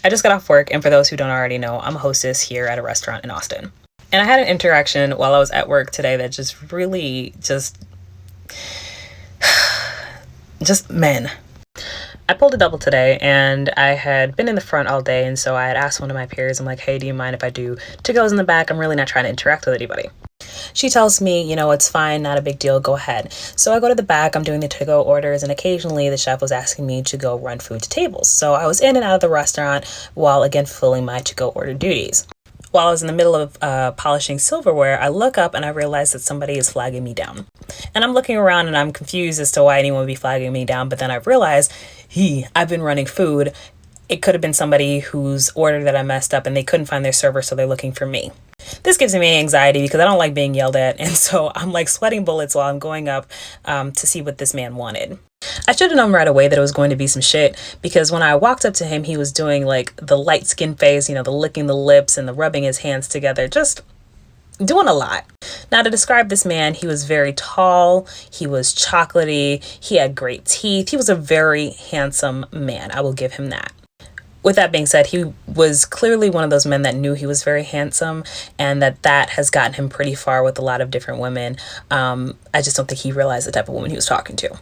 I just got off work, and for those who don't already know, I'm a hostess here at a restaurant in Austin. And I had an interaction while I was at work today that just really just men. I pulled a double today, and I had been in the front all day, and so I had asked one of my peers, I'm like, hey, do you mind if I do to-goes in the back? I'm really not trying to interact with anybody. She tells me, it's fine, not a big deal, go ahead. So I go to the back, I'm doing the to-go orders, and occasionally the chef was asking me to go run food to tables. So I was in and out of the restaurant while again fulfilling my to-go order duties. While I was in the middle of polishing silverware, I look up and I realize that somebody is flagging me down. And I'm looking around and I'm confused as to why anyone would be flagging me down, but then I realize, I've been running food. It could have been somebody whose order that I messed up and they couldn't find their server, so they're looking for me. This gives me anxiety because I don't like being yelled at, and so I'm like sweating bullets while I'm going up to see what this man wanted. I should have known right away that it was going to be some shit, because when I walked up to him, he was doing like the light skin face, the licking the lips and the rubbing his hands together, just doing a lot. Now, to describe this man, he was very tall, he was chocolatey, he had great teeth, he was a very handsome man. I will give him that. With that being said, he was clearly one of those men that knew he was very handsome, and that has gotten him pretty far with a lot of different women. I just don't think he realized the type of woman he was talking to.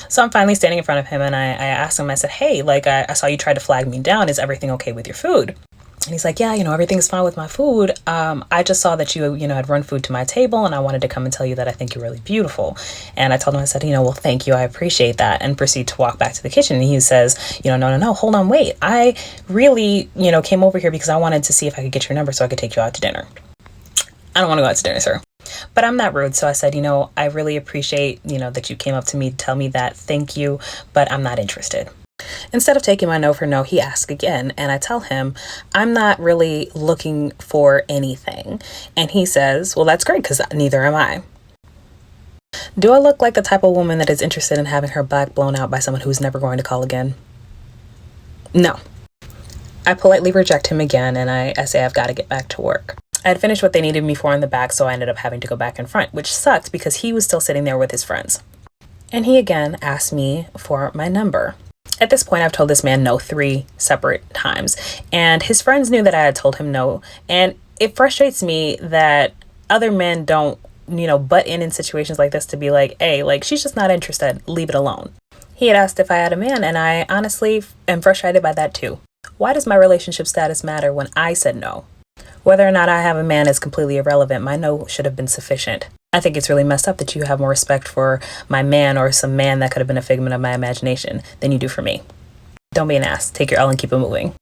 So I'm finally standing in front of him, and I asked him, I said, hey, I saw you try to flag me down. Is everything okay with your food? And he's like, yeah, everything's fine with my food. I just saw that you had run food to my table, and I wanted to come and tell you that I think you're really beautiful. And I told him, I said, well, thank you. I appreciate that. And proceed to walk back to the kitchen. And he says, no, hold on, wait. I really, came over here because I wanted to see if I could get your number so I could take you out to dinner. I don't want to go out to dinner, sir. But I'm not rude. So I said, I really appreciate, that you came up to me to tell me that. Thank you. But I'm not interested. Instead of taking my no for no, he asks again, and I tell him, I'm not really looking for anything. And he says, well, that's great, because neither am I. Do I look like the type of woman that is interested in having her back blown out by someone who's never going to call again? No. I politely reject him again, and I say I've got to get back to work. I had finished what they needed me for in the back, so I ended up having to go back in front, which sucked because he was still sitting there with his friends. And he again asked me for my number. At this point, I've told this man no 3 separate times, and his friends knew that I had told him no, and it frustrates me that other men don't, butt in situations like this to be like, hey, she's just not interested, leave it alone. He had asked if I had a man, and I honestly am frustrated by that too. Why does my relationship status matter when I said no? Whether or not I have a man is completely irrelevant. My no should have been sufficient. I think it's really messed up that you have more respect for my man or some man that could have been a figment of my imagination than you do for me. Don't be an ass. Take your L and keep it moving.